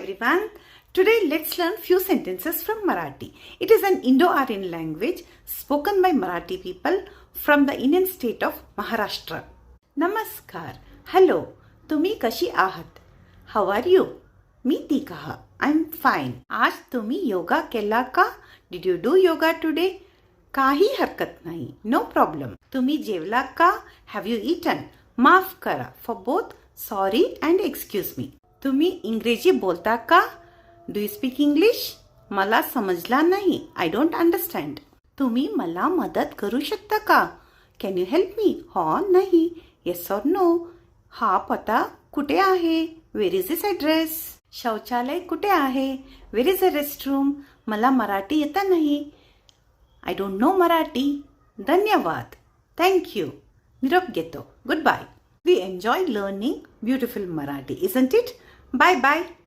everyone. Today let's learn few sentences from Marathi. It is an Indo-Aryan language spoken by Marathi people from the Indian state of Maharashtra. Namaskar. Hello. तुम्ही कशी आहात? How are you? Me Tikha. I'm fine. आज तुम्ही योगा केला का? Did you do yoga today? काही हरकत नाही. No problem. तुम्ही जेवला का? Have you eaten? माफ करा. For both sorry and excuse me. तुम्ही इंग्रजी बोलता का? Do you speak English? मला समजला नाही. I don't understand. तुम्ही मला मदत करू शकता का? Can you help me? हो नाही. Yes or no. हा पत्ता कुठे आहे? Where is this address? शौचालय कुठे आहे? Where is a restroom? मला मराठी येत नाही. I don't know Marathi. धन्यवाद. Thank you. निरोप घेतो. Goodbye. We enjoy learning beautiful Marathi, isn't it? Bye bye.